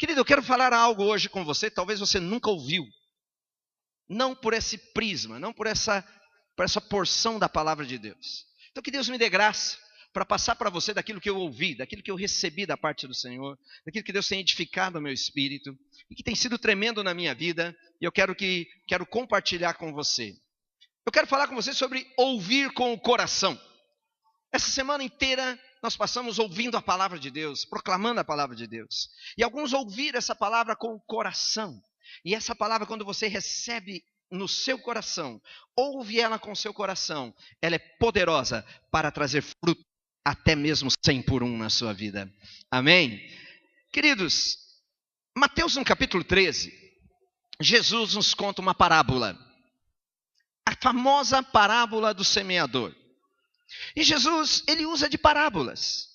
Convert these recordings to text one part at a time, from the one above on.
Querido, eu quero falar algo hoje com você, talvez você nunca ouviu. Não por esse prisma, não por essa porção da palavra de Deus. Então que Deus me dê graça para passar para você daquilo que eu ouvi, daquilo que eu recebi da parte do Senhor, daquilo que Deus tem edificado no meu espírito, e que tem sido tremendo na minha vida, e eu quero compartilhar com você. Eu quero falar com você sobre ouvir com o coração. Essa semana inteira nós passamos ouvindo a palavra de Deus, proclamando a palavra de Deus. E alguns ouviram essa palavra com o coração. E essa palavra, quando você recebe no seu coração, ouve ela com o seu coração, ela é poderosa para trazer fruto, até mesmo 100 por 1 na sua vida. Amém? Queridos, Mateus no capítulo 13, Jesus nos conta uma parábola. A famosa parábola do semeador. E Jesus, ele usa de parábolas.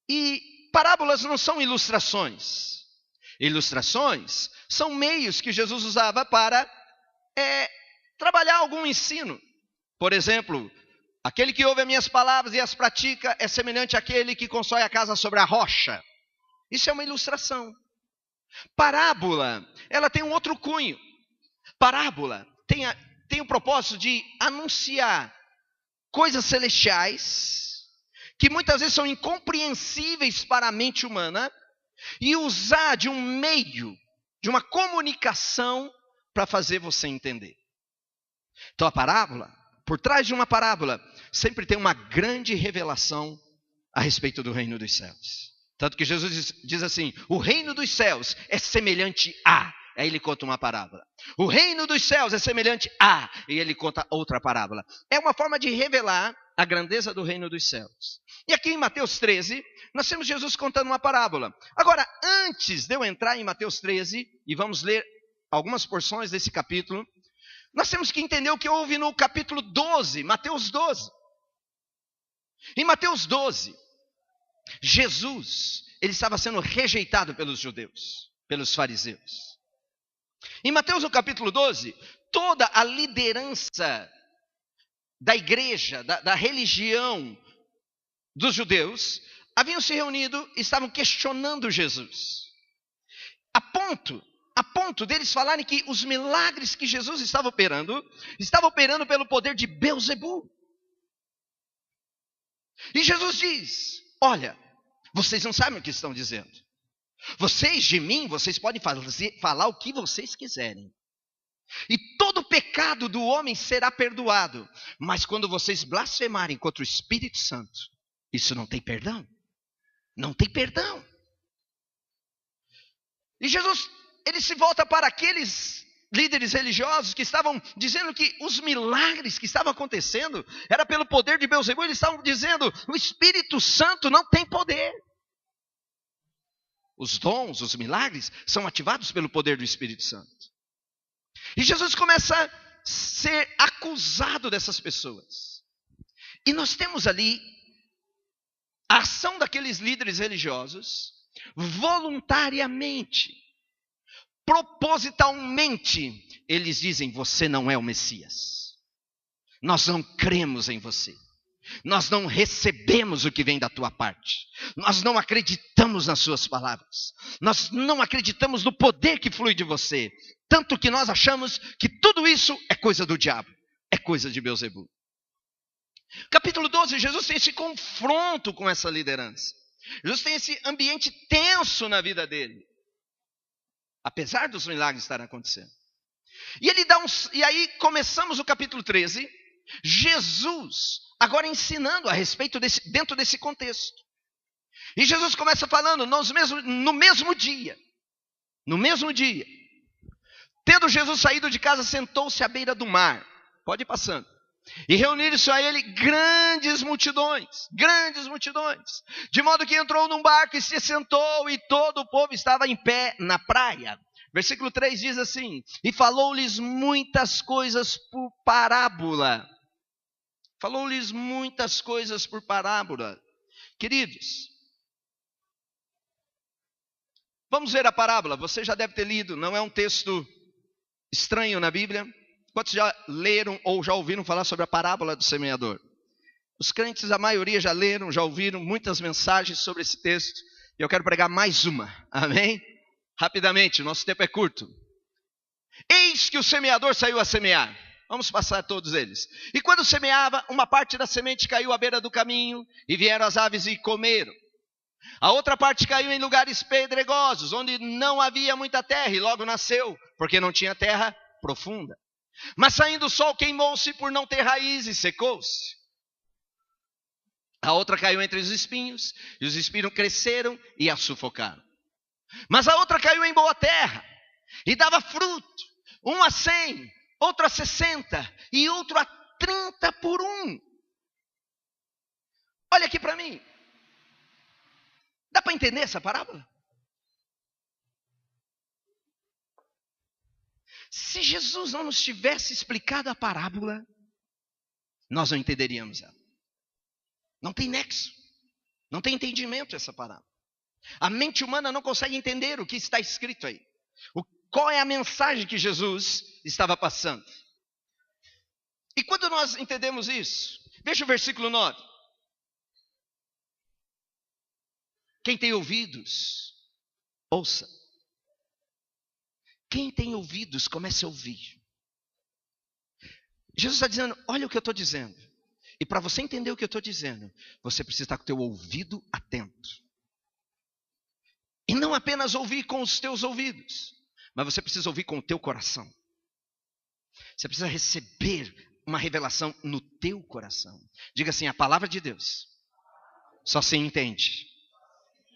E parábolas não são ilustrações. Ilustrações são meios que Jesus usava para trabalhar algum ensino. Por exemplo, aquele que ouve as minhas palavras e as pratica é semelhante àquele que constrói a casa sobre a rocha. Isso é uma ilustração. Parábola, ela tem um outro cunho. Parábola tem o propósito de anunciar coisas celestiais, que muitas vezes são incompreensíveis para a mente humana, e usar de um meio, de uma comunicação, para fazer você entender. Então a parábola, por trás de uma parábola, sempre tem uma grande revelação a respeito do reino dos céus. Tanto que Jesus diz assim, o reino dos céus é semelhante a... Aí ele conta uma parábola. O reino dos céus é semelhante a... E ele conta outra parábola. É uma forma de revelar a grandeza do reino dos céus. E aqui em Mateus 13, nós temos Jesus contando uma parábola. Agora, antes de eu entrar em Mateus 13, e vamos ler algumas porções desse capítulo, nós temos que entender o que houve no capítulo 12, Mateus 12. Em Mateus 12, Jesus, ele estava sendo rejeitado pelos judeus, pelos fariseus. Em Mateus no capítulo 12, toda a liderança da igreja, da religião dos judeus, haviam se reunido e estavam questionando Jesus. A ponto deles falarem que os milagres que Jesus estava operando pelo poder de Beelzebul. E Jesus diz, olha, vocês não sabem o que estão dizendo. Vocês de mim, vocês podem falar o que vocês quiserem. E todo pecado do homem será perdoado. Mas quando vocês blasfemarem contra o Espírito Santo, isso não tem perdão. Não tem perdão. E Jesus, ele se volta para aqueles líderes religiosos que estavam dizendo que os milagres que estavam acontecendo era pelo poder de Beelzebul. Eles estavam dizendo, o Espírito Santo não tem poder. Os dons, os milagres, são ativados pelo poder do Espírito Santo. E Jesus começa a ser acusado dessas pessoas. E nós temos ali a ação daqueles líderes religiosos, voluntariamente, propositalmente, eles dizem, você não é o Messias. Nós não cremos em você. Nós não recebemos o que vem da tua parte. Nós não acreditamos nas suas palavras. Nós não acreditamos no poder que flui de você. Tanto que nós achamos que tudo isso é coisa do diabo. É coisa de Beelzebul. Capítulo 12, Jesus tem esse confronto com essa liderança. Jesus tem esse ambiente tenso na vida dele. Apesar dos milagres estarem acontecendo. E aí começamos o capítulo 13. Jesus agora ensinando a respeito dentro desse contexto. E Jesus começa falando no mesmo dia, tendo Jesus saído de casa, sentou-se à beira do mar. Pode ir passando. E reuniram-se a ele grandes multidões, de modo que entrou num barco e se sentou, e todo o povo estava em pé na praia. Versículo 3 diz assim, e falou-lhes muitas coisas por parábola. Queridos, vamos ver a parábola. Você já deve ter lido, não é um texto estranho na Bíblia. Quantos já leram ou já ouviram falar sobre a parábola do semeador? Os crentes, a maioria já leram, já ouviram muitas mensagens sobre esse texto. E eu quero pregar mais uma, amém? Rapidamente, nosso tempo é curto. Eis que o semeador saiu a semear. Vamos passar todos eles. E quando semeava, uma parte da semente caiu à beira do caminho, e vieram as aves e comeram. A outra parte caiu em lugares pedregosos, onde não havia muita terra, e logo nasceu, porque não tinha terra profunda. Mas saindo o sol, queimou-se por não ter raiz e secou-se. A outra caiu entre os espinhos, e os espinhos cresceram e a sufocaram. Mas a outra caiu em boa terra, e dava fruto, um a 100, outro a 60, e outro a 30 por um. Olha aqui para mim. Dá para entender essa parábola? Se Jesus não nos tivesse explicado a parábola, nós não entenderíamos ela. Não tem nexo, não tem entendimento essa parábola. A mente humana não consegue entender o que está escrito aí. Qual é a mensagem que Jesus estava passando? E quando nós entendemos isso, veja o versículo 9. Quem tem ouvidos, ouça. Quem tem ouvidos, comece a ouvir. Jesus está dizendo, olha o que eu estou dizendo. E para você entender o que eu estou dizendo, você precisa estar com o teu ouvido atento. E não apenas ouvir com os teus ouvidos, mas você precisa ouvir com o teu coração. Você precisa receber uma revelação no teu coração. Diga assim, a palavra de Deus só se entende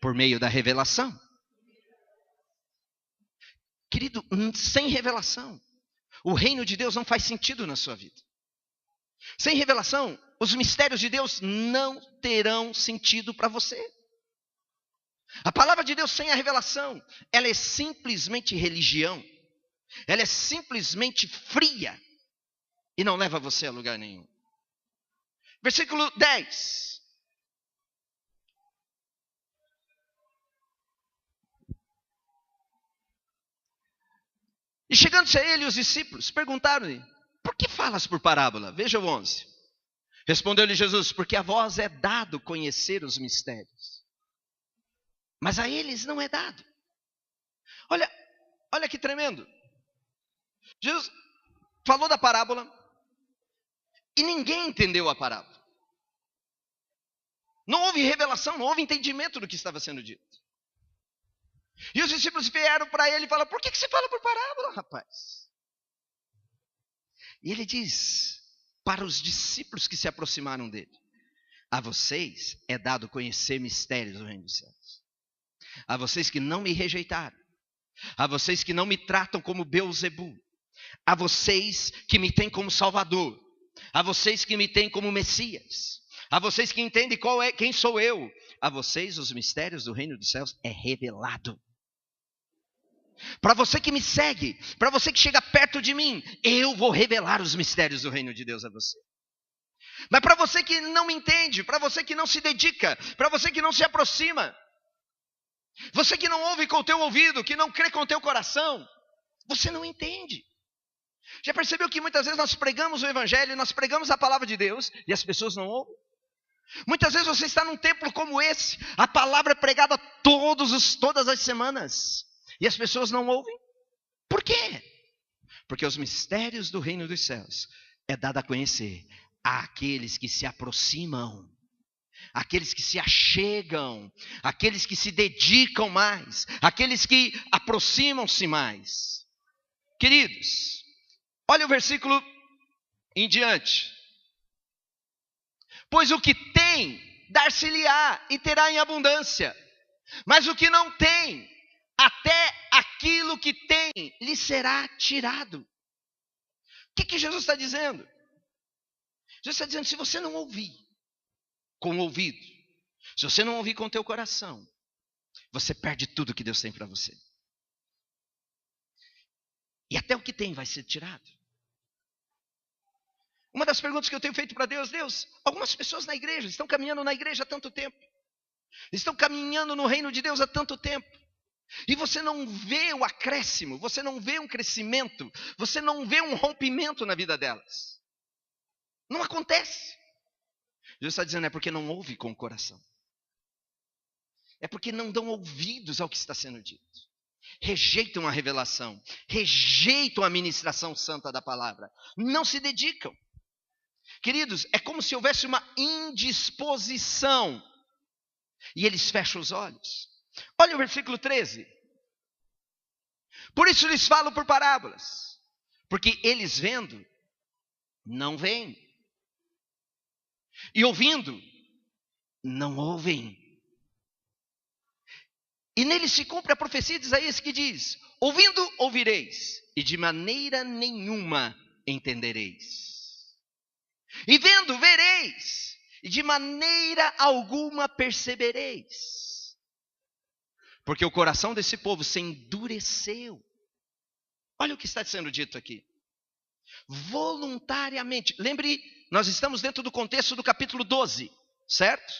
por meio da revelação. Querido, sem revelação, o reino de Deus não faz sentido na sua vida. Sem revelação, os mistérios de Deus não terão sentido para você. A palavra de Deus sem a revelação, ela é simplesmente religião. Ela é simplesmente fria e não leva você a lugar nenhum. Versículo 10. E chegando-se a ele, os discípulos perguntaram-lhe, por que falas por parábola? Veja o 11. Respondeu-lhe Jesus, porque a vós é dado conhecer os mistérios, mas a eles não é dado. Olha que tremendo. Jesus falou da parábola e ninguém entendeu a parábola. Não houve revelação, não houve entendimento do que estava sendo dito. E os discípulos vieram para ele e falaram, por que você fala por parábola, rapaz? E ele diz para os discípulos que se aproximaram dele, a vocês é dado conhecer mistérios do reino dos céus. A vocês que não me rejeitaram, a vocês que não me tratam como Beelzebu, a vocês que me têm como Salvador, a vocês que me têm como Messias, a vocês que entendem quem sou eu, a vocês os mistérios do reino dos céus é revelado. Para você que me segue, para você que chega perto de mim, eu vou revelar os mistérios do reino de Deus a você. Mas para você que não me entende, para você que não se dedica, para você que não se aproxima, você que não ouve com o teu ouvido, que não crê com o teu coração, você não entende. Já percebeu que muitas vezes nós pregamos o evangelho, nós pregamos a palavra de Deus e as pessoas não ouvem? Muitas vezes você está num templo como esse, a palavra é pregada todas as semanas e as pessoas não ouvem. Por quê? Porque os mistérios do reino dos céus é dado a conhecer àqueles que se aproximam, aqueles que se achegam, aqueles que se dedicam mais, aqueles que aproximam-se mais. Queridos, olha o versículo em diante. Pois o que tem, dar-se-lhe-á e terá em abundância. Mas o que não tem, até aquilo que tem, lhe será tirado. O que Jesus está dizendo? Jesus está dizendo, se você não ouvir com o ouvido, se você não ouvir com o teu coração, você perde tudo que Deus tem para você. E até o que tem vai ser tirado. Uma das perguntas que eu tenho feito para Deus, algumas pessoas na igreja estão caminhando na igreja há tanto tempo, estão caminhando no reino de Deus há tanto tempo, e você não vê o acréscimo, você não vê um crescimento, você não vê um rompimento na vida delas. Não acontece. Jesus está dizendo, é porque não ouve com o coração. É porque não dão ouvidos ao que está sendo dito. rejeitam a revelação, rejeitam a ministração santa da palavra, não se dedicam. Queridos, é como se houvesse uma indisposição e eles fecham os olhos. Olha o versículo 13. Por isso lhes falo por parábolas, porque eles vendo, não veem, e ouvindo, não ouvem. E nele se cumpre a profecia de Isaías que diz: ouvindo, ouvireis, e de maneira nenhuma entendereis. E vendo, vereis, e de maneira alguma percebereis. Porque o coração desse povo se endureceu. Olha o que está sendo dito aqui. Voluntariamente. Lembre, nós estamos dentro do contexto do capítulo 12, certo?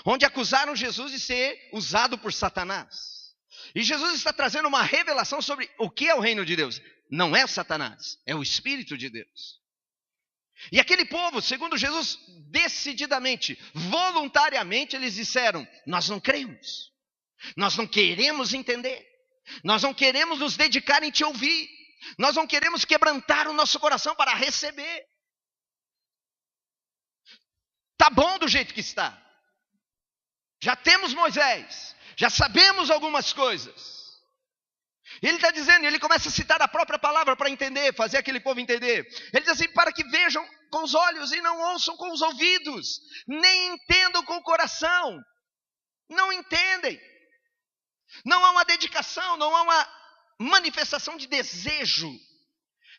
Onde acusaram Jesus de ser usado por Satanás. E Jesus está trazendo uma revelação sobre o que é o reino de Deus. Não é Satanás, é o Espírito de Deus. E aquele povo, segundo Jesus, decididamente, voluntariamente, eles disseram: nós não cremos, nós não queremos entender, nós não queremos nos dedicar em te ouvir, nós não queremos quebrantar o nosso coração para receber. Está bom do jeito que está. Já temos Moisés, já sabemos algumas coisas. Ele está dizendo, ele começa a citar a própria palavra para entender, fazer aquele povo entender. Ele diz assim: para que vejam com os olhos e não ouçam com os ouvidos, nem entendam com o coração. Não entendem. Não há uma dedicação, não há uma manifestação de desejo,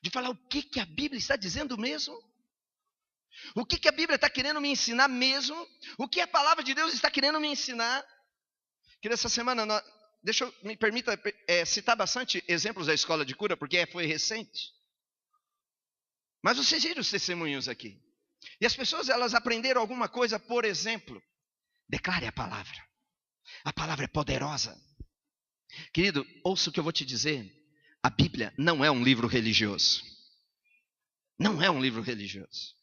de falar o que a Bíblia está dizendo mesmo. O que a Bíblia está querendo me ensinar mesmo? O que a palavra de Deus está querendo me ensinar? Que nessa semana, me permita citar bastante exemplos da escola de cura, porque foi recente. Mas vocês viram os testemunhos aqui. E as pessoas, elas aprenderam alguma coisa, por exemplo, declare a palavra. A palavra é poderosa. Querido, ouça o que eu vou te dizer. A Bíblia não é um livro religioso. Não é um livro religioso.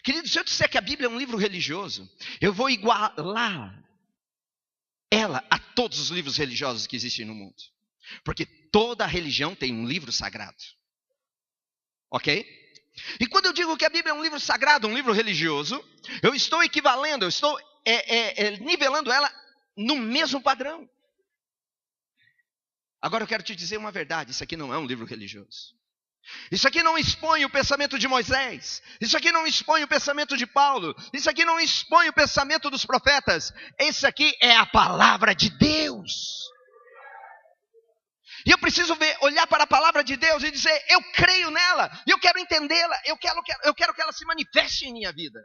Querido, se eu disser que a Bíblia é um livro religioso, eu vou igualar ela a todos os livros religiosos que existem no mundo. Porque toda religião tem um livro sagrado. Ok? E quando eu digo que a Bíblia é um livro sagrado, um livro religioso, eu estou equivalendo, eu estou nivelando ela no mesmo padrão. Agora eu quero te dizer uma verdade: isso aqui não é um livro religioso. Isso aqui não expõe o pensamento de Moisés. Isso aqui não expõe o pensamento de Paulo. Isso aqui não expõe o pensamento dos profetas. Isso aqui é a palavra de Deus. E eu preciso olhar para a palavra de Deus e dizer: eu creio nela, eu quero entendê-la, eu quero que ela se manifeste em minha vida.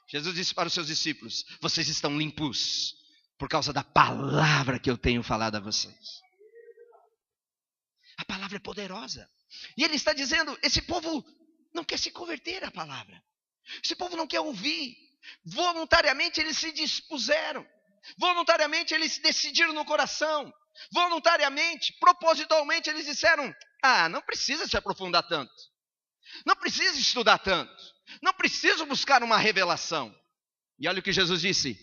Jesus disse para os seus discípulos: vocês estão limpos por causa da palavra que eu tenho falado a vocês. A palavra é poderosa. E ele está dizendo: esse povo não quer se converter à palavra. Esse povo não quer ouvir. Voluntariamente eles se dispuseram. Voluntariamente eles decidiram no coração. Voluntariamente, propositalmente eles disseram: não precisa se aprofundar tanto. Não precisa estudar tanto. Não preciso buscar uma revelação. E olha o que Jesus disse: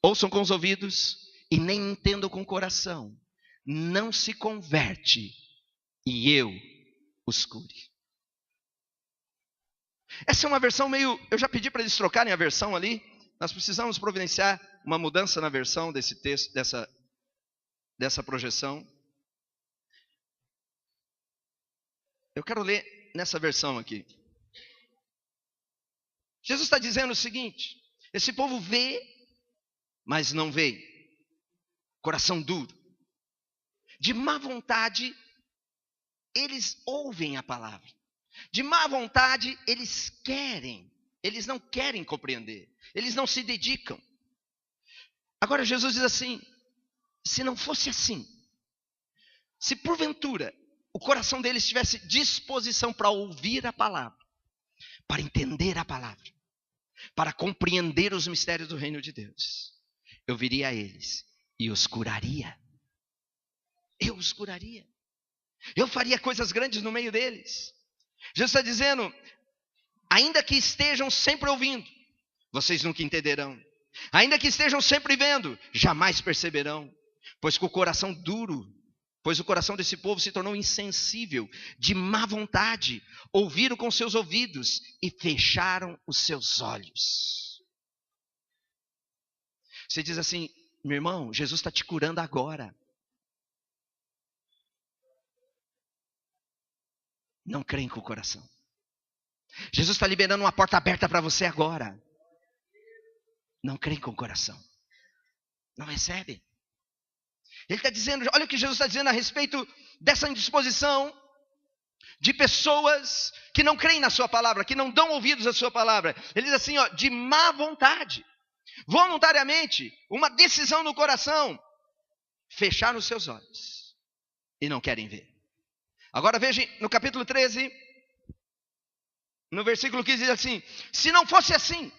ouçam com os ouvidos e nem entendam com o coração. Não se converte e eu os cure. Essa é uma versão meio... Eu já pedi para eles trocarem a versão ali. Nós precisamos providenciar uma mudança na versão desse texto, dessa projeção. Eu quero ler nessa versão aqui. Jesus está dizendo o seguinte: esse povo vê, mas não vê. Coração duro. De má vontade, eles ouvem a palavra. De má vontade, eles não querem compreender. Eles não se dedicam. Agora Jesus diz assim: se não fosse assim, se porventura o coração deles tivesse disposição para ouvir a palavra, para entender a palavra, para compreender os mistérios do reino de Deus, eu viria a eles e os curaria. Eu os curaria. Eu faria coisas grandes no meio deles. Jesus está dizendo: ainda que estejam sempre ouvindo, vocês nunca entenderão. Ainda que estejam sempre vendo, jamais perceberão. Pois o coração desse povo se tornou insensível, de má vontade, ouviram com seus ouvidos e fecharam os seus olhos. Você diz assim, meu irmão, Jesus está te curando agora. Não creem com o coração. Jesus está liberando uma porta aberta para você agora. Não creem com o coração. Não recebe. Ele está dizendo, olha o que Jesus está dizendo a respeito dessa indisposição de pessoas que não creem na sua palavra, que não dão ouvidos à sua palavra. Ele diz assim, ó, de má vontade, voluntariamente, uma decisão no coração, fecharam os seus olhos e não querem ver. Agora vejam no capítulo 13, no versículo 15 diz assim, se não fosse assim,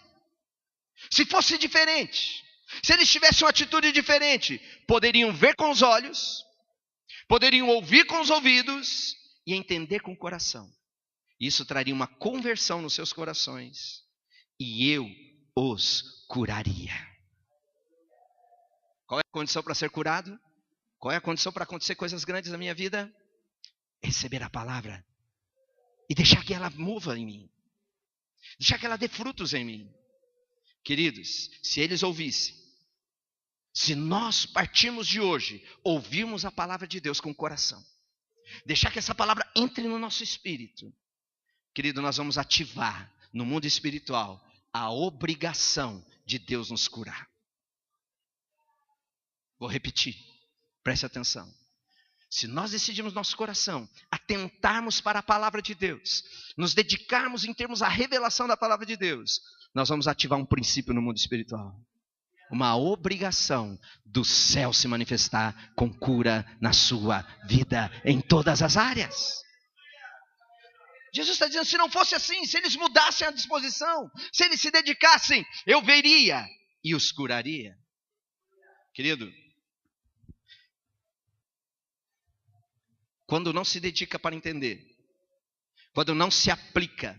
se fosse diferente, se eles tivessem uma atitude diferente, poderiam ver com os olhos, poderiam ouvir com os ouvidos e entender com o coração. Isso traria uma conversão nos seus corações e eu os curaria. Qual é a condição para ser curado? Qual é a condição para acontecer coisas grandes na minha vida? Receber a palavra e deixar que ela mova em mim, deixar que ela dê frutos em mim. Queridos, se eles ouvissem, se nós partirmos de hoje, ouvirmos a palavra de Deus com o coração, deixar que essa palavra entre no nosso espírito, querido, nós vamos ativar no mundo espiritual a obrigação de Deus nos curar. Vou repetir, preste atenção. Se nós decidirmos no nosso coração atentarmos para a palavra de Deus, nos dedicarmos em termos a revelação da palavra de Deus, nós vamos ativar um princípio no mundo espiritual. Uma obrigação do céu se manifestar com cura na sua vida em todas as áreas. Jesus está dizendo, se não fosse assim, se eles mudassem a disposição, se eles se dedicassem, eu veria e os curaria. Querido, quando não se dedica para entender, quando não se aplica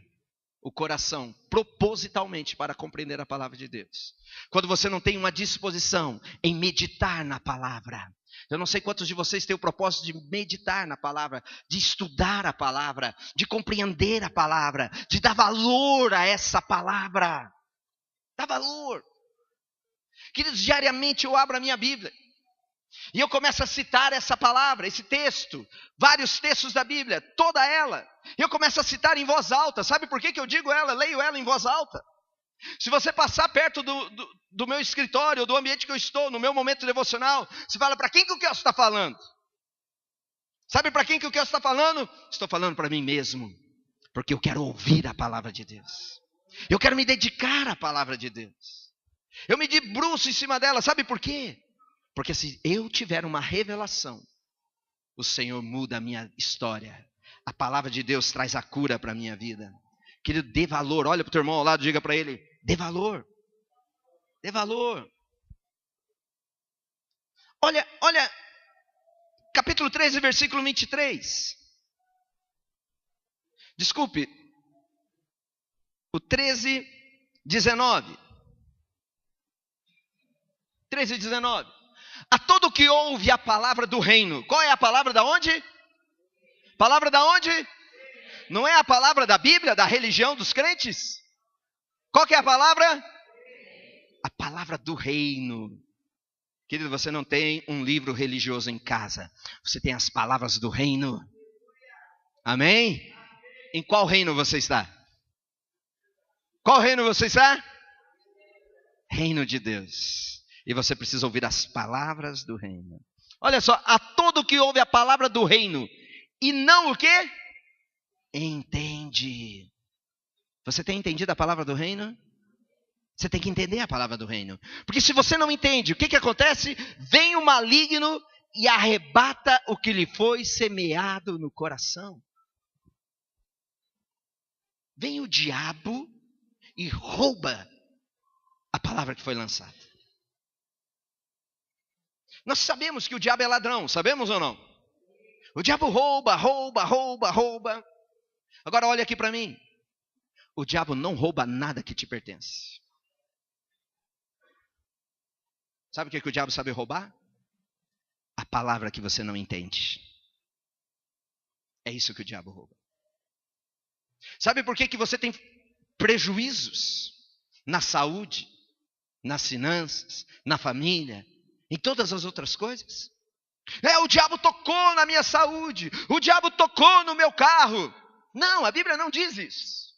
o coração propositalmente para compreender a palavra de Deus, quando você não tem uma disposição em meditar na palavra, eu não sei quantos de vocês têm o propósito de meditar na palavra, de estudar a palavra, de compreender a palavra, de dar valor a essa palavra, dá valor. Queridos, diariamente eu abro a minha Bíblia e eu começo a citar essa palavra, esse texto, vários textos da Bíblia, toda ela. E eu começo a citar em voz alta. Sabe por que eu digo ela, leio ela em voz alta? Se você passar perto do meu escritório, do ambiente que eu estou, no meu momento devocional, você fala, para quem que o Kelso está falando? Sabe para quem que o Kelso está falando? Estou falando para mim mesmo, porque eu quero ouvir a palavra de Deus. Eu quero me dedicar à palavra de Deus. Eu me debruço em cima dela, sabe por quê? Porque se eu tiver uma revelação, o Senhor muda a minha história. A palavra de Deus traz a cura para a minha vida. Querido, dê valor. Olha para o teu irmão ao lado, diga para ele, dê valor. Dê valor. Olha, capítulo 13, versículo 23. Desculpe, o 13, 19. 13, 19. A todo que ouve a palavra do reino. Qual é a palavra da onde? Palavra da onde? Não é a palavra da Bíblia, da religião dos crentes? Qual que é a palavra? A palavra do reino. Querido, você não tem um livro religioso em casa. Você tem as palavras do reino. Amém? Em qual reino você está? Qual reino você está? Reino de Deus. E você precisa ouvir as palavras do reino. Olha só, a todo que ouve a palavra do reino e não o quê? Entende. Você tem entendido a palavra do reino? Você tem que entender a palavra do reino. Porque se você não entende, o que acontece? Vem o maligno e arrebata o que lhe foi semeado no coração. Vem o diabo e rouba a palavra que foi lançada. Nós sabemos que o diabo é ladrão, sabemos ou não? O diabo rouba. Agora olha aqui para mim. O diabo não rouba nada que te pertence. Sabe o que o diabo sabe roubar? a palavra que você não entende. É isso que o diabo rouba. Sabe por que você tem prejuízos na saúde, nas finanças, na família, em todas as outras coisas? O diabo tocou na minha saúde, o diabo tocou no meu carro. Não, a Bíblia não diz isso.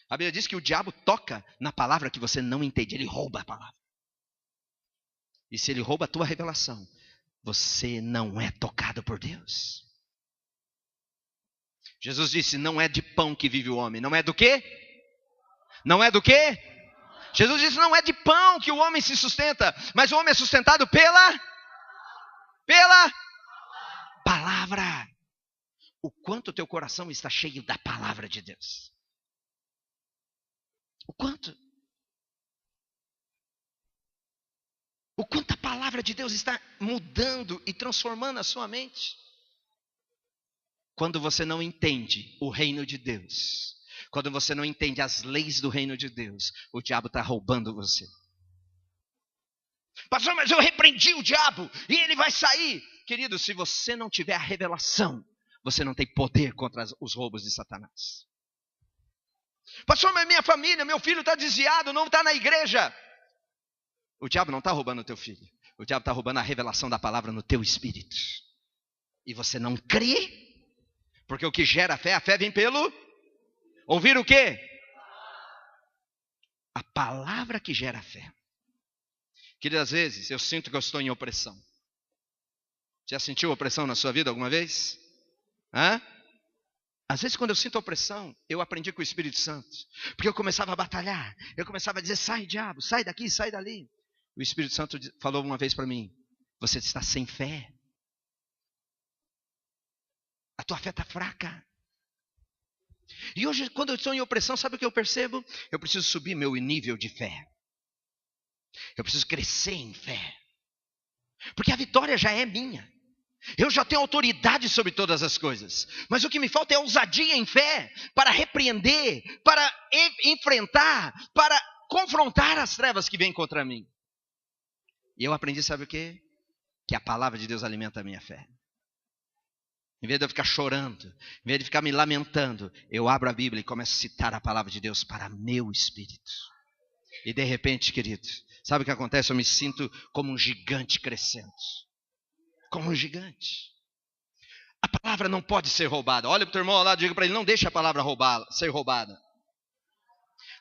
A Bíblia diz que o diabo toca na palavra que você não entende, ele rouba a palavra. E se ele rouba a tua revelação, você não é tocado por Deus. Jesus disse, não é de pão que vive o homem, não é do quê? Não é do quê? Jesus disse, não é de pão que o homem se sustenta, mas o homem é sustentado pela palavra. O quanto o teu coração está cheio da palavra de Deus. O quanto? O quanto a palavra de Deus está mudando e transformando a sua mente. Quando você não entende o reino de Deus, quando você não entende as leis do reino de Deus, o diabo está roubando você. Pastor, mas eu repreendi o diabo e ele vai sair. Querido, se você não tiver a revelação, você não tem poder contra os roubos de Satanás. Pastor, mas minha família, meu filho está desviado, não está na igreja. O diabo não está roubando o teu filho. O diabo está roubando a revelação da palavra no teu espírito. E você não crê, porque o que gera a fé vem pelo... Ouvir o quê? A palavra que gera a fé. Querido, às vezes eu sinto que eu estou em opressão. Já sentiu opressão na sua vida alguma vez? Às vezes quando eu sinto opressão, eu aprendi com o Espírito Santo. Porque eu começava a batalhar. Eu começava a dizer, sai diabo, sai daqui, sai dali. O Espírito Santo falou uma vez para mim, você está sem fé. A tua fé está fraca. E hoje, quando eu estou em opressão, sabe o que eu percebo? Eu preciso subir meu nível de fé. Eu preciso crescer em fé. Porque a vitória já é minha. Eu já tenho autoridade sobre todas as coisas. Mas o que me falta é ousadia em fé para repreender, para enfrentar, para confrontar as trevas que vêm contra mim. E eu aprendi, sabe o quê? Que a palavra de Deus alimenta a minha fé. Em vez de eu ficar chorando, em vez de ficar me lamentando, eu abro a Bíblia e começo a citar a palavra de Deus para meu espírito. E de repente, querido, sabe o que acontece? Eu me sinto como um gigante crescendo. Como um gigante. A palavra não pode ser roubada. Olha para o teu irmão lá, diga para ele, não deixe a palavra ser roubada.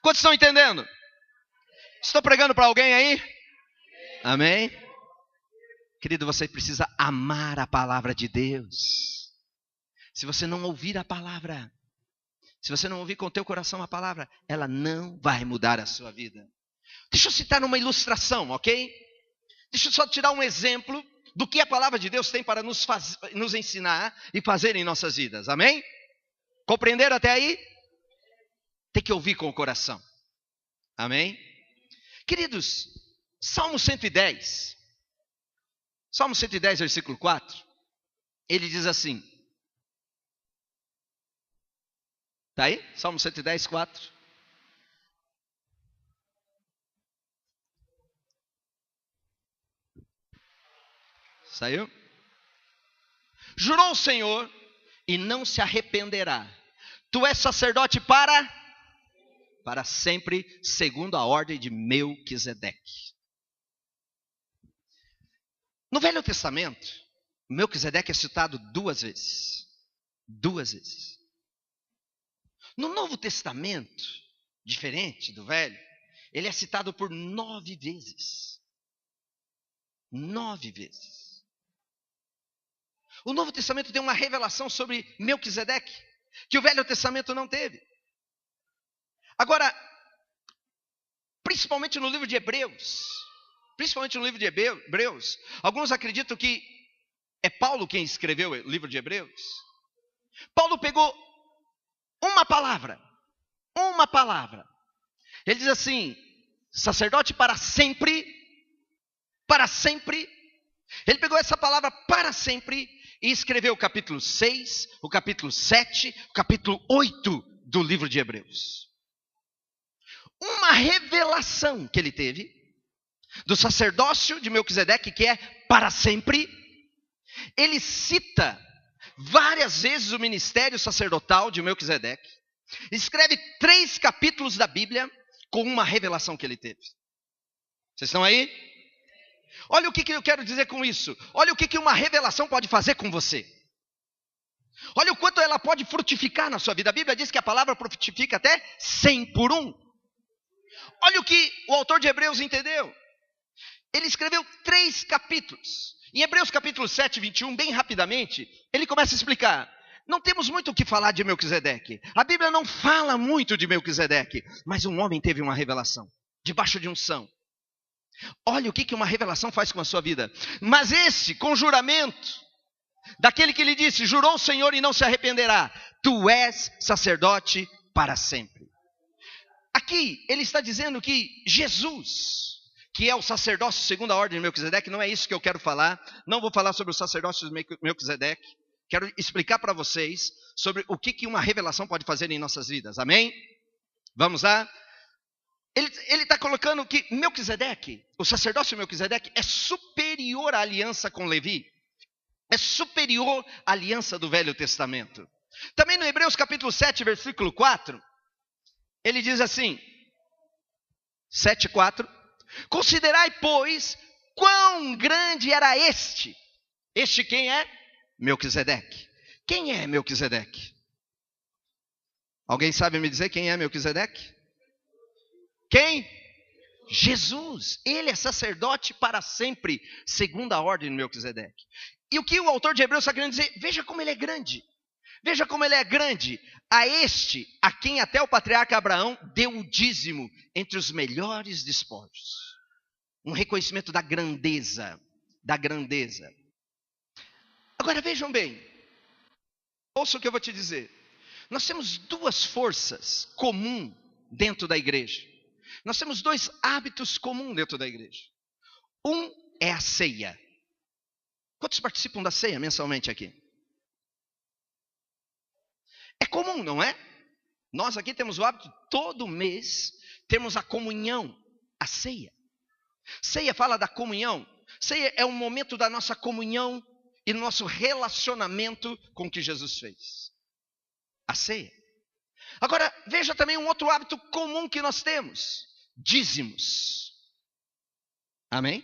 Quantos estão entendendo? Estou pregando para alguém aí? Amém? Querido, você precisa amar a palavra de Deus. Se você não ouvir a palavra, se você não ouvir com o teu coração a palavra, ela não vai mudar a sua vida. Deixa eu citar uma ilustração, ok? Deixa eu só tirar um exemplo do que a palavra de Deus tem para nos ensinar e fazer em nossas vidas, amém? Compreenderam até aí? Tem que ouvir com o coração, amém? Queridos, Salmo 110, versículo 4, ele diz assim, está aí? Salmo 110, 4. Saiu? Jurou o Senhor e não se arrependerá. Tu és sacerdote para sempre, segundo a ordem de Melquisedeque. No Velho Testamento, Melquisedeque é citado 2 vezes. 2 vezes. No Novo Testamento, diferente do Velho, ele é citado por 9 vezes. 9 vezes. O Novo Testamento tem uma revelação sobre Melquisedeque, que o Velho Testamento não teve. Agora, principalmente no livro de Hebreus, alguns acreditam que é Paulo quem escreveu o livro de Hebreus. Paulo pegou uma palavra. Ele diz assim, sacerdote para sempre. Ele pegou essa palavra para sempre e escreveu o capítulo 6, o capítulo 7, o capítulo 8 do livro de Hebreus. Uma revelação que ele teve do sacerdócio de Melquisedeque, que é para sempre. ele cita várias vezes o ministério sacerdotal de Melquisedeque. Escreve 3 capítulos da Bíblia com uma revelação que ele teve. Vocês estão aí? Olha o que eu quero dizer com isso. Olha o que uma revelação pode fazer com você. Olha o quanto ela pode frutificar na sua vida. A Bíblia diz que a palavra frutifica até 100 por 1. Olha o que o autor de Hebreus entendeu. Ele escreveu 3 capítulos. Em Hebreus capítulo 7, 21, bem rapidamente, ele começa a explicar. Não temos muito o que falar de Melquisedeque. A Bíblia não fala muito de Melquisedeque. Mas um homem teve uma revelação, debaixo de unção. Olha o que uma revelação faz com a sua vida. Mas esse, com juramento, daquele que lhe disse, jurou o Senhor e não se arrependerá. Tu és sacerdote para sempre. Aqui, ele está dizendo que Jesus, que é o sacerdócio segundo a ordem de Melquisedeque, não é isso que eu quero falar. Não vou falar sobre o sacerdócio de Melquisedeque. Quero explicar para vocês sobre o que uma revelação pode fazer em nossas vidas. Amém? Vamos lá? Ele está colocando que Melquisedeque, o sacerdócio de Melquisedeque, é superior à aliança com Levi. É superior à aliança do Velho Testamento. Também no Hebreus capítulo 7, versículo 4, ele diz assim, 7:4, considerai, pois, quão grande era este. Este quem é? Melquisedeque. Quem é Melquisedeque? Alguém sabe me dizer quem é Melquisedeque? Quem? Jesus. Ele é sacerdote para sempre, segundo a ordem de Melquisedeque. E o que o autor de Hebreus está querendo dizer? Veja como ele é grande. Veja como ele é grande. A este, a quem até o patriarca Abraão deu o dízimo entre os melhores despojos. Um reconhecimento da grandeza. Da grandeza. Agora vejam bem. Ouça o que eu vou te dizer. Nós temos 2 forças comuns dentro da igreja. Nós temos 2 hábitos comuns dentro da igreja. Um é a ceia. Quantos participam da ceia mensalmente aqui? É comum, não é? Nós aqui temos o hábito, todo mês, temos a comunhão, a ceia. Ceia fala da comunhão. Ceia é um momento da nossa comunhão e do nosso relacionamento com o que Jesus fez. A ceia. Agora, veja também um outro hábito comum que nós temos. Dízimos. Amém?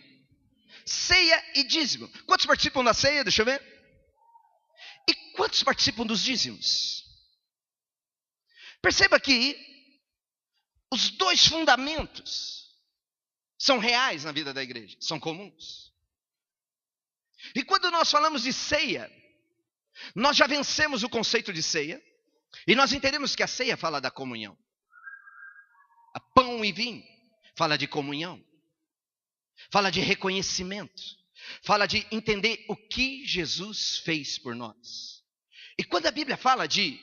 Ceia e dízimo. Quantos participam da ceia? Deixa eu ver. E quantos participam dos dízimos? Perceba que os 2 fundamentos são reais na vida da igreja. São comuns. E quando nós falamos de ceia, nós já vencemos o conceito de ceia. E nós entendemos que a ceia fala da comunhão. A pão e vinho fala de comunhão. Fala de reconhecimento. Fala de entender o que Jesus fez por nós. E quando a Bíblia fala de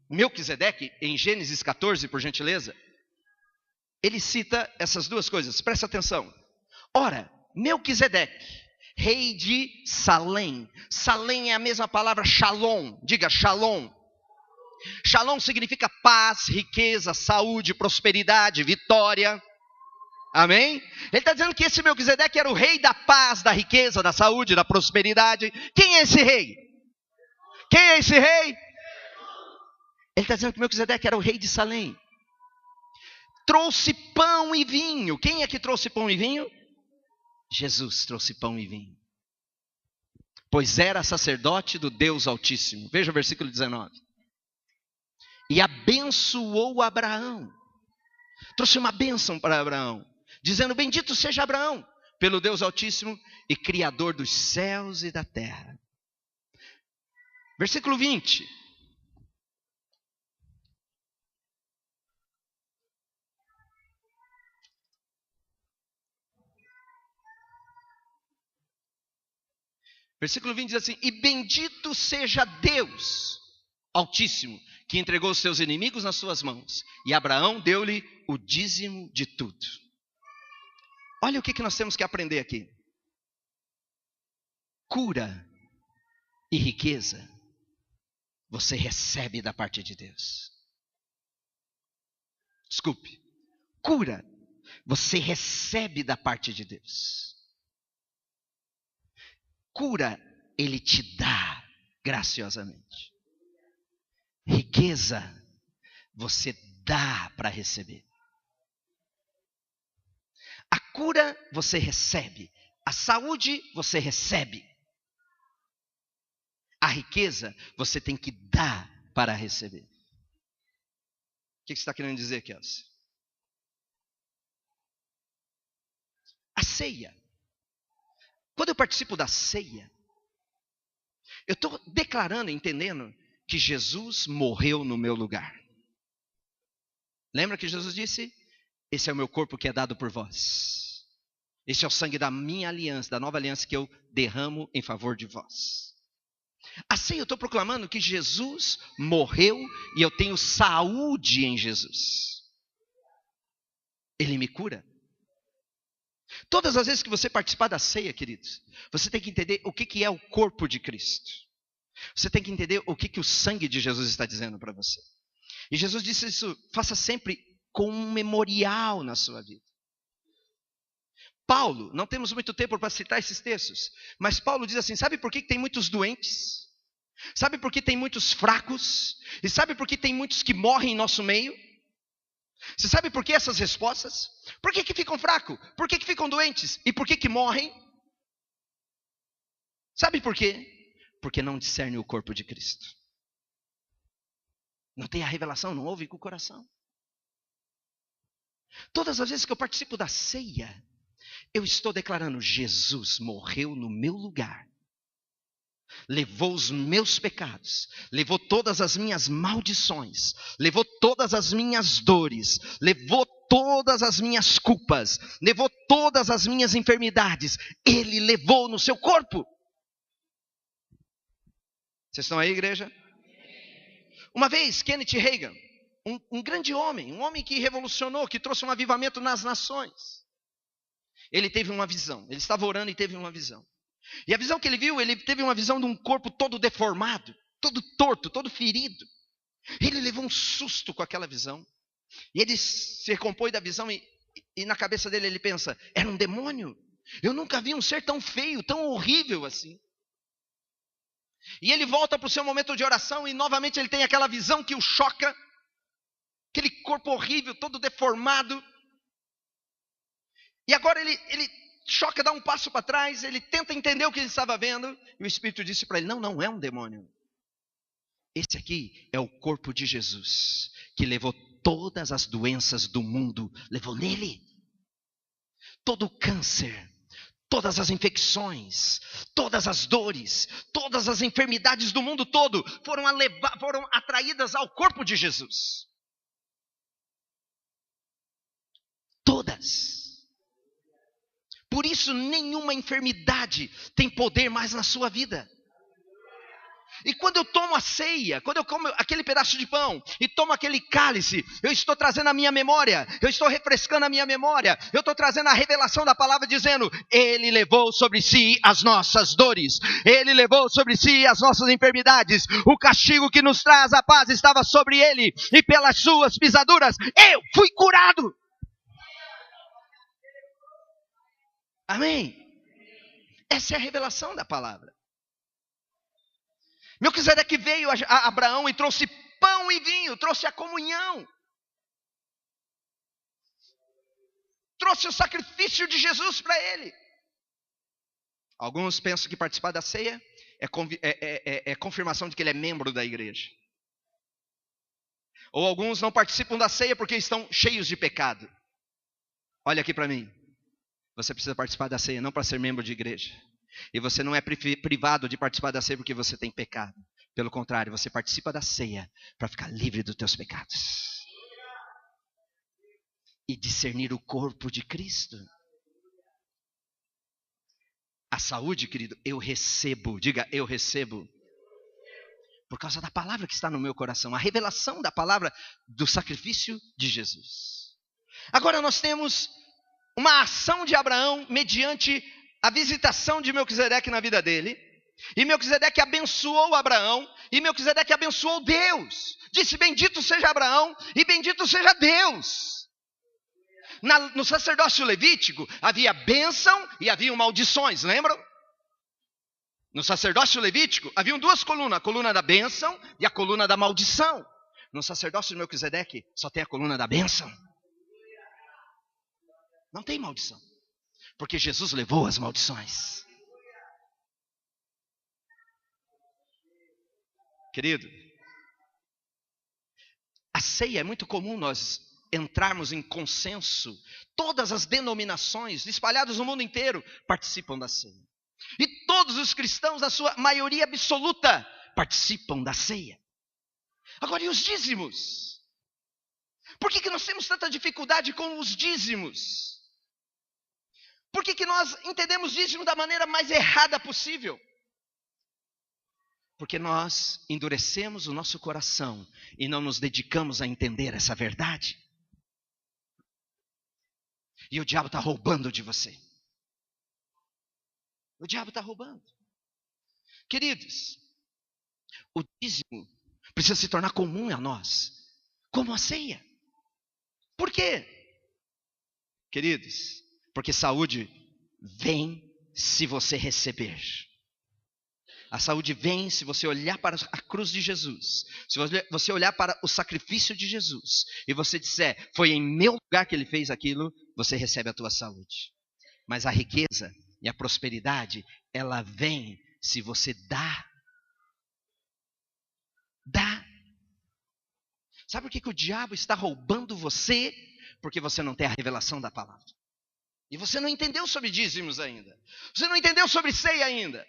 Melquisedeque, em Gênesis 14, por gentileza, ele cita essas 2 coisas. Presta atenção. Ora, Melquisedeque, rei de Salém. Salém é a mesma palavra Shalom. Diga Shalom. Shalom significa paz, riqueza, saúde, prosperidade, vitória. Amém? Ele está dizendo que esse Melquisedeque era o rei da paz, da riqueza, da saúde, da prosperidade. Quem é esse rei? Quem é esse rei? Ele está dizendo que Melquisedeque era o rei de Salém. Trouxe pão e vinho. Quem é que trouxe pão e vinho? Jesus trouxe pão e vinho. Pois era sacerdote do Deus Altíssimo. Veja o versículo 19. E abençoou Abraão. Trouxe uma bênção para Abraão, dizendo, bendito seja Abraão, pelo Deus Altíssimo e Criador dos céus e da terra. Versículo 20. Versículo 20 diz assim, e bendito seja Deus Altíssimo, que entregou os seus inimigos nas suas mãos. E Abraão deu-lhe o dízimo de tudo. Olha o que nós temos que aprender aqui. Cura e riqueza você recebe da parte de Deus. Desculpe. Cura você recebe da parte de Deus. Cura Ele te dá graciosamente. Riqueza, você dá para receber. A cura, você recebe. A saúde, você recebe. A riqueza, você tem que dar para receber. O que você está querendo dizer, Kelsey? A ceia. Quando eu participo da ceia, eu estou declarando, entendendo, que Jesus morreu no meu lugar. Lembra que Jesus disse? Esse é o meu corpo que é dado por vós. Esse é o sangue da minha aliança, da nova aliança que eu derramo em favor de vós. Assim eu estou proclamando que Jesus morreu e eu tenho saúde em Jesus. Ele me cura. Todas as vezes que você participar da ceia, queridos, você tem que entender o que é o corpo de Cristo. Você tem que entender o que o sangue de Jesus está dizendo para você. E Jesus disse isso, faça sempre com um memorial na sua vida. Paulo, não temos muito tempo para citar esses textos, mas Paulo diz assim, sabe por que tem muitos doentes? Sabe por que tem muitos fracos? E sabe por que tem muitos que morrem em nosso meio? Você sabe por que essas respostas? Por que ficam fracos? Por que ficam doentes? E por que morrem? Sabe por quê? Porque não discernem o corpo de Cristo. Não tem a revelação, não ouve com o coração. Todas as vezes que eu participo da ceia, eu estou declarando, Jesus morreu no meu lugar. Levou os meus pecados, levou todas as minhas maldições, levou todas as minhas dores, levou todas as minhas culpas, levou todas as minhas enfermidades. Ele levou no seu corpo. Vocês estão aí, igreja? Uma vez, Kenneth Hagin, um grande homem, um homem que revolucionou, que trouxe um avivamento nas nações. Ele teve uma visão, ele estava orando e teve uma visão. E a visão que ele viu, ele teve uma visão de um corpo todo deformado, todo torto, todo ferido. Ele levou um susto com aquela visão. E ele se recompõe da visão e na cabeça dele ele pensa, era um demônio. Eu nunca vi um ser tão feio, tão horrível assim. E ele volta para o seu momento de oração e novamente ele tem aquela visão que o choca. Aquele corpo horrível, todo deformado. E agora ele choca, dá um passo para trás, ele tenta entender o que ele estava vendo. E o Espírito disse para ele, não é um demônio. Esse aqui é o corpo de Jesus, que levou todas as doenças do mundo, levou nele. Todo o câncer, todas as infecções, todas as dores, todas as enfermidades do mundo todo foram atraídas ao corpo de Jesus. Todas. Por isso nenhuma enfermidade tem poder mais na sua vida. E quando eu tomo a ceia, quando eu como aquele pedaço de pão e tomo aquele cálice, eu estou trazendo a minha memória, eu estou refrescando a minha memória, eu estou trazendo a revelação da palavra dizendo, Ele levou sobre si as nossas dores, Ele levou sobre si as nossas enfermidades, o castigo que nos traz a paz estava sobre Ele, e pelas suas pisaduras eu fui curado. Amém? Essa é a revelação da palavra. Melquisedeque veio a Abraão e trouxe pão e vinho, trouxe a comunhão. Trouxe o sacrifício de Jesus para ele. Alguns pensam que participar da ceia é confirmação de que ele é membro da igreja. Ou alguns não participam da ceia porque estão cheios de pecado. Olha aqui para mim. Você precisa participar da ceia não para ser membro de igreja. E você não é privado de participar da ceia porque você tem pecado. Pelo contrário, você participa da ceia para ficar livre dos teus pecados. E discernir o corpo de Cristo. A saúde, querido, eu recebo. Diga, eu recebo. Por causa da palavra que está no meu coração. A revelação da palavra do sacrifício de Jesus. Agora nós temos uma ação de Abraão mediante a visitação de Melquisedeque na vida dele. E Melquisedeque abençoou Abraão. E Melquisedeque abençoou Deus. Disse, bendito seja Abraão e bendito seja Deus. No sacerdócio levítico havia bênção e havia maldições, lembram? No sacerdócio levítico, haviam duas colunas, a coluna da bênção e a coluna da maldição. No sacerdócio de Melquisedeque, só tem a coluna da bênção. Não tem maldição, porque Jesus levou as maldições. Querido, a ceia é muito comum nós entrarmos em consenso. Todas as denominações espalhadas no mundo inteiro participam da ceia. E todos os cristãos, na sua maioria absoluta, participam da ceia. Agora, e os dízimos? Por que nós temos tanta dificuldade com os dízimos? Por que nós entendemos dízimo da maneira mais errada possível? Porque nós endurecemos o nosso coração e não nos dedicamos a entender essa verdade. E o diabo está roubando de você. O diabo está roubando. Queridos, o dízimo precisa se tornar comum a nós, como a ceia. Por quê? Queridos, porque saúde vem se você receber. A saúde vem se você olhar para a cruz de Jesus, se você olhar para o sacrifício de Jesus, e você disser, foi em meu lugar que ele fez aquilo, você recebe a tua saúde. Mas a riqueza e a prosperidade, ela vem se você dá. Dá. Sabe por que o diabo está roubando você? Porque você não tem a revelação da palavra. E você não entendeu sobre dízimos ainda. Você não entendeu sobre ceia ainda.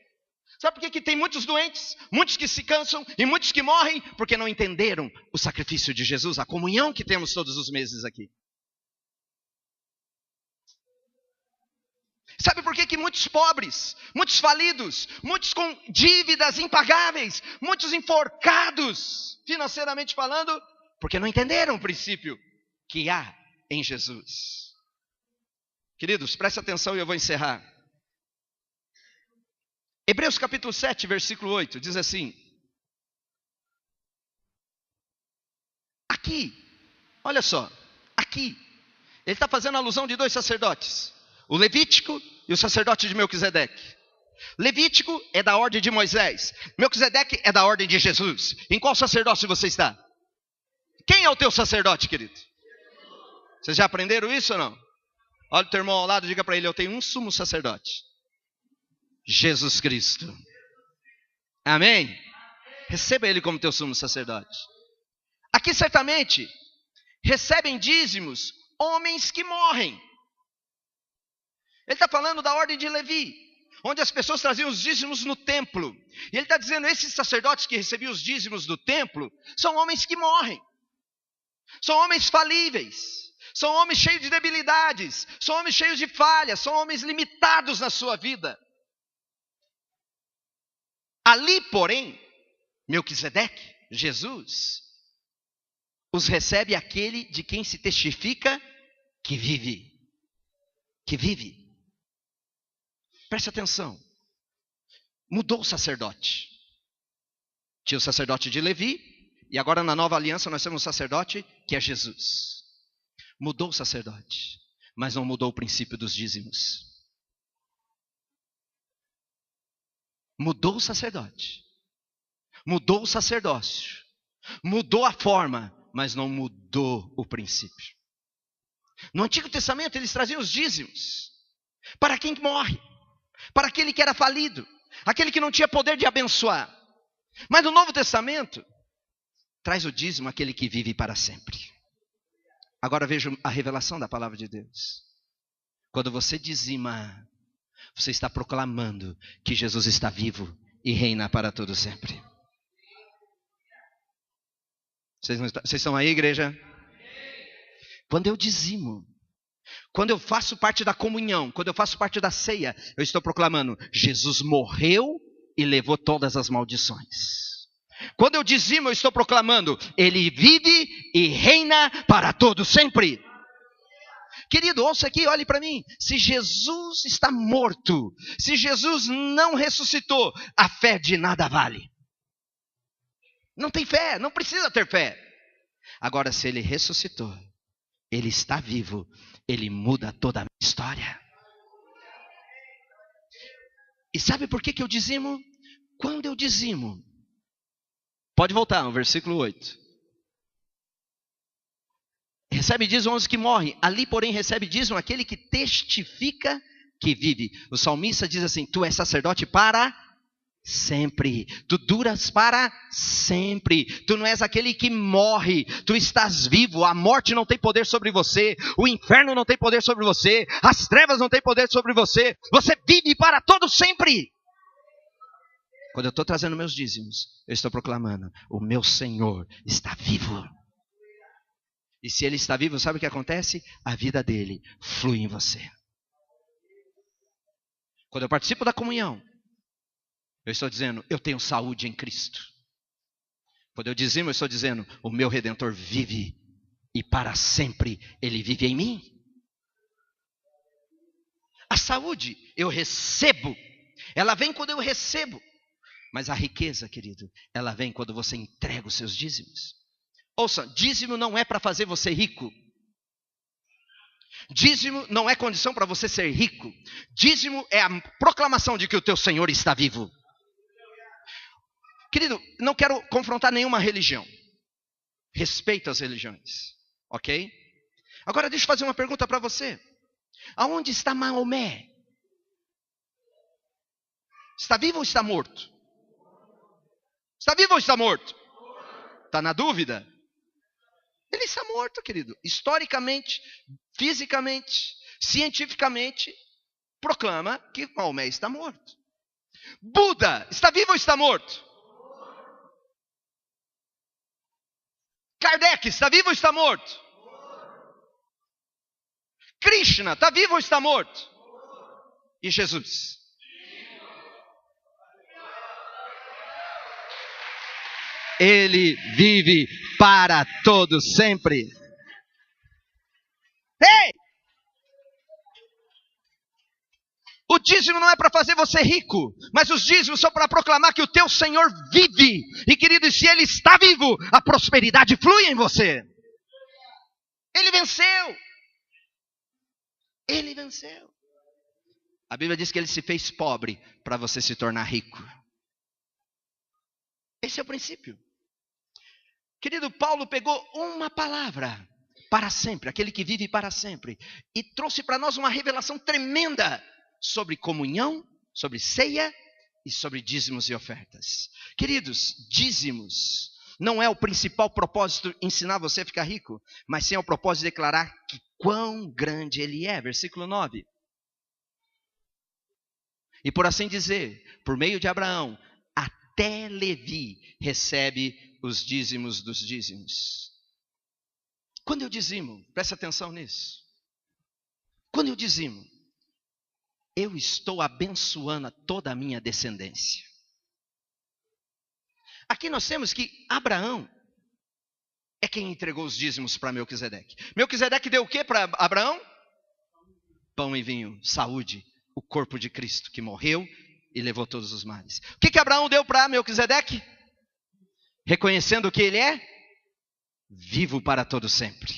Sabe por que tem muitos doentes, muitos que se cansam e muitos que morrem? Porque não entenderam o sacrifício de Jesus, a comunhão que temos todos os meses aqui. Sabe por que muitos pobres, muitos falidos, muitos com dívidas impagáveis, muitos enforcados, financeiramente falando, porque não entenderam o princípio que há em Jesus. Queridos, preste atenção e eu vou encerrar. Hebreus capítulo 7, versículo 8, diz assim. Aqui, olha só, aqui, ele está fazendo alusão de dois sacerdotes. O Levítico e o sacerdote de Melquisedeque. Levítico é da ordem de Moisés. Melquisedeque é da ordem de Jesus. Em qual sacerdócio você está? Quem é o teu sacerdote, querido? Vocês já aprenderam isso ou não? Olha o teu irmão ao lado, diga para ele, eu tenho um sumo sacerdote. Jesus Cristo. Amém? Receba ele como teu sumo sacerdote. Aqui certamente recebem dízimos homens que morrem. Ele está falando da ordem de Levi, onde as pessoas traziam os dízimos no templo. E ele está dizendo, esses sacerdotes que recebiam os dízimos do templo, são homens que morrem. São homens falíveis. São homens cheios de debilidades. São homens cheios de falhas. São homens limitados na sua vida. Ali, porém, Melquisedeque, Jesus, os recebe aquele de quem se testifica que vive. Que vive. Preste atenção. Mudou o sacerdote. Tinha o sacerdote de Levi, e agora na nova aliança nós temos um sacerdote que é Jesus. Mudou o sacerdote, mas não mudou o princípio dos dízimos. Mudou o sacerdote, mudou o sacerdócio, mudou a forma, mas não mudou o princípio. No Antigo Testamento eles traziam os dízimos para quem morre, para aquele que era falido, aquele que não tinha poder de abençoar. Mas no Novo Testamento traz o dízimo aquele que vive para sempre. Agora veja a revelação da palavra de Deus. Quando você dizima, você está proclamando que Jesus está vivo e reina para todo sempre. Vocês estão aí, igreja? Quando eu dizimo, quando eu faço parte da comunhão, quando eu faço parte da ceia, eu estou proclamando, Jesus morreu e levou todas as maldições. Quando eu dizimo, eu estou proclamando, Ele vive e reina para todo sempre. Querido, ouça aqui, olhe para mim. Se Jesus está morto, se Jesus não ressuscitou, a fé de nada vale. Não tem fé, não precisa ter fé. Agora, se Ele ressuscitou, Ele está vivo, Ele muda toda a minha história. E sabe por que eu dizimo? Quando eu dizimo, pode voltar no versículo 8. Recebe dízimo os que morrem, ali porém recebe dízimo aquele que testifica que vive. O salmista diz assim: tu és sacerdote para sempre, tu duras para sempre, tu não és aquele que morre, tu estás vivo, a morte não tem poder sobre você, o inferno não tem poder sobre você, as trevas não têm poder sobre você, você vive para todo sempre. Quando eu estou trazendo meus dízimos, eu estou proclamando: o meu Senhor está vivo. E se Ele está vivo, sabe o que acontece? A vida dele flui em você. Quando eu participo da comunhão, eu estou dizendo: eu tenho saúde em Cristo. Quando eu dizimo, eu estou dizendo: o meu Redentor vive e para sempre Ele vive em mim. A saúde eu recebo, ela vem quando eu recebo. Mas a riqueza, querido, ela vem quando você entrega os seus dízimos. Ouça, dízimo não é para fazer você rico. Dízimo não é condição para você ser rico. Dízimo é a proclamação de que o teu Senhor está vivo. Querido, não quero confrontar nenhuma religião. Respeito as religiões, ok? Agora deixa eu fazer uma pergunta para você. Aonde está Maomé? Está vivo ou está morto? Está vivo ou está morto? Está na dúvida? Ele está morto, querido. Historicamente, fisicamente, cientificamente, proclama que Maomé está morto. Buda, está vivo ou está morto? Kardec, está vivo ou está morto? Krishna, está vivo ou está morto? E Jesus? Ele vive para todo sempre. Ei! O dízimo não é para fazer você rico, mas os dízimos são para proclamar que o teu Senhor vive. E querido, se Ele está vivo, a prosperidade flui em você. Ele venceu. Ele venceu. A Bíblia diz que Ele se fez pobre para você se tornar rico. Esse é o princípio. Querido, Paulo pegou uma palavra: para sempre, aquele que vive para sempre, e trouxe para nós uma revelação tremenda sobre comunhão, sobre ceia e sobre dízimos e ofertas. Queridos, dízimos não é o principal propósito ensinar você a ficar rico, mas sim é o propósito de declarar que quão grande Ele é. Versículo 9. E por assim dizer, por meio de Abraão, até Levi recebe os dízimos dos dízimos. Quando eu dizimo, presta atenção nisso. Quando eu dizimo, eu estou abençoando toda a minha descendência. Aqui nós temos que Abraão é quem entregou os dízimos para Melquisedeque. Melquisedeque deu o que para Abraão? Pão e vinho, saúde, o corpo de Cristo que morreu e levou todos os males. O que Abraão deu para Melquisedeque? Reconhecendo que ele é vivo para todo sempre.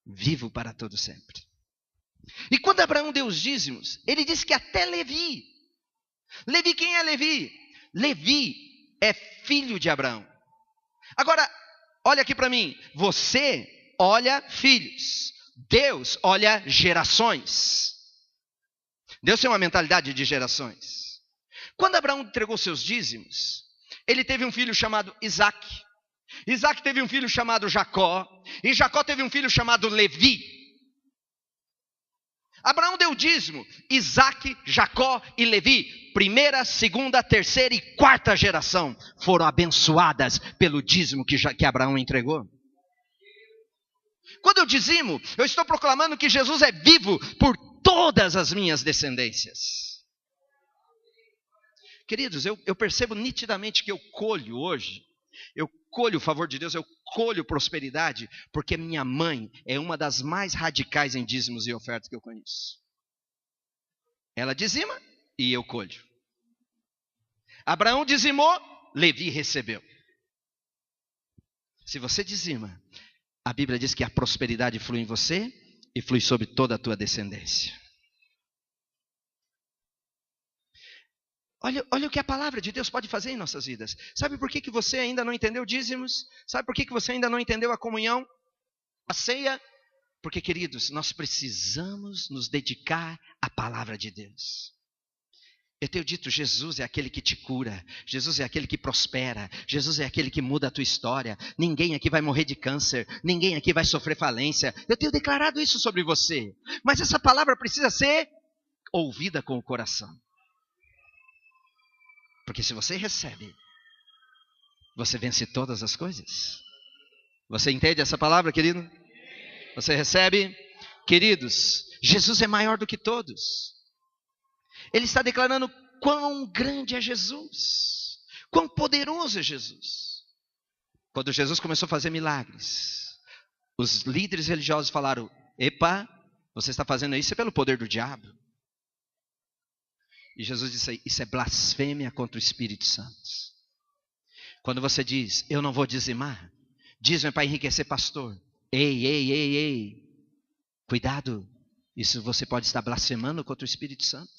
Vivo para todo sempre. E quando Abraão deu os dízimos, ele disse que até Levi. Levi, quem é Levi? Levi é filho de Abraão. Agora, olha aqui para mim. Você olha filhos. Deus olha gerações. Deus tem uma mentalidade de gerações. Quando Abraão entregou seus dízimos, ele teve um filho chamado Isaac. Isaac teve um filho chamado Jacó. E Jacó teve um filho chamado Levi. Abraão deu dízimo, Isaac, Jacó e Levi, primeira, segunda, terceira e quarta geração foram abençoadas pelo dízimo que Abraão entregou. Quando eu dizimo, eu estou proclamando que Jesus é vivo por todas as minhas descendências. Queridos, eu percebo nitidamente que eu colho hoje, eu colho o favor de Deus, eu colho prosperidade, porque minha mãe é uma das mais radicais em dízimos e ofertas que eu conheço. Ela dizima e eu colho. Abraão dizimou, Levi recebeu. Se você dizima, a Bíblia diz que a prosperidade flui em você e flui sobre toda a tua descendência. Olha o que a palavra de Deus pode fazer em nossas vidas. Sabe por que você ainda não entendeu dízimos? Sabe por que você ainda não entendeu a comunhão, a ceia? Porque, queridos, nós precisamos nos dedicar à palavra de Deus. Eu tenho dito, Jesus é aquele que te cura, Jesus é aquele que prospera, Jesus é aquele que muda a tua história. Ninguém aqui vai morrer de câncer, ninguém aqui vai sofrer falência. Eu tenho declarado isso sobre você, mas essa palavra precisa ser ouvida com o coração. Porque se você recebe, você vence todas as coisas. Você entende essa palavra, querido? Você recebe? Queridos, Jesus é maior do que todos. Ele está declarando quão grande é Jesus, quão poderoso é Jesus. Quando Jesus começou a fazer milagres, os líderes religiosos falaram: epa, você está fazendo isso pelo poder do diabo. E Jesus disse: isso é blasfêmia contra o Espírito Santo. Quando você diz: eu não vou dizimar, dízimo é para enriquecer pastor. Ei, cuidado, isso você pode estar blasfemando contra o Espírito Santo,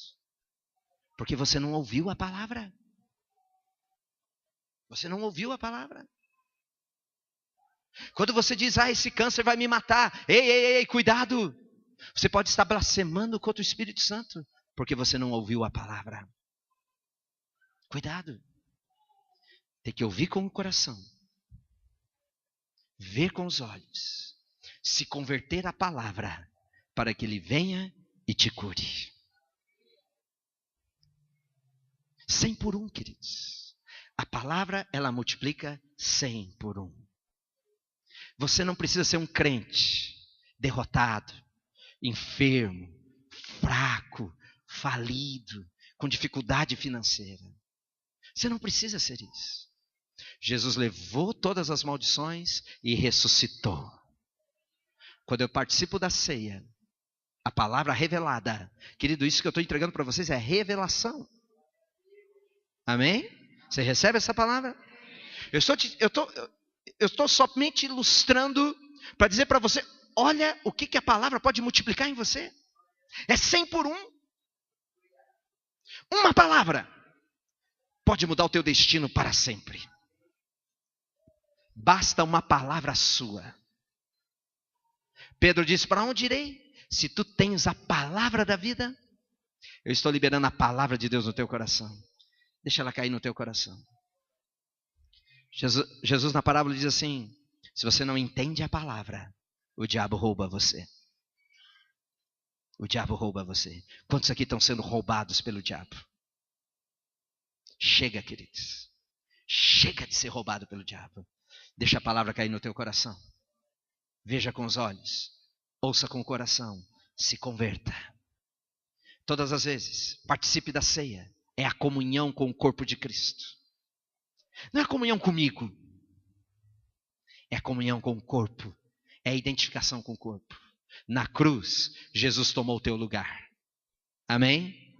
porque você não ouviu a palavra. Você não ouviu a palavra. Quando você diz: esse câncer vai me matar, ei, cuidado, você pode estar blasfemando contra o Espírito Santo, porque você não ouviu a palavra. Cuidado. Tem que ouvir com o coração, ver com os olhos, se converter à palavra, para que Ele venha e te cure. 100 por 1, queridos. A palavra, ela multiplica 100 por 1. Você não precisa ser um crente derrotado, enfermo, fraco, falido, com dificuldade financeira. Você não precisa ser isso. Jesus levou todas as maldições e ressuscitou. Quando eu participo da ceia, a palavra revelada, querido, isso que eu estou entregando para vocês é revelação. Amém? Você recebe essa palavra? Eu estou somente ilustrando para dizer para você: olha o que a palavra pode multiplicar em você. É 100 por 1. Uma palavra pode mudar o teu destino para sempre. Basta uma palavra sua. Pedro disse: para onde irei? Se tu tens a palavra da vida. Eu estou liberando a palavra de Deus no teu coração. Deixa ela cair no teu coração. Jesus na parábola diz assim: se você não entende a palavra, o diabo rouba você. O diabo rouba você. Quantos aqui estão sendo roubados pelo diabo? Chega, queridos. Chega de ser roubado pelo diabo. Deixa a palavra cair no teu coração. Veja com os olhos. Ouça com o coração. Se converta. Todas as vezes, participe da ceia. É a comunhão com o corpo de Cristo. Não é a comunhão comigo. É a comunhão com o corpo. É a identificação com o corpo. Na cruz, Jesus tomou o teu lugar. Amém?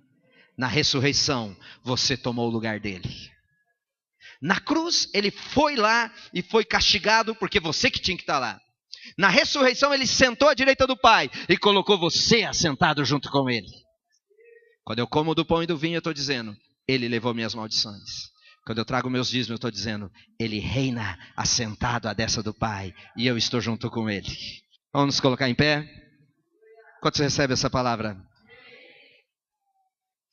Na ressurreição, você tomou o lugar dele. Na cruz, ele foi lá e foi castigado porque você que tinha que estar lá. Na ressurreição, ele sentou à direita do Pai e colocou você assentado junto com ele. Quando eu como do pão e do vinho, eu estou dizendo: ele levou minhas maldições. Quando eu trago meus dízimos, eu estou dizendo: ele reina assentado à destra do Pai e eu estou junto com ele. Vamos nos colocar em pé? Quando você recebe essa palavra?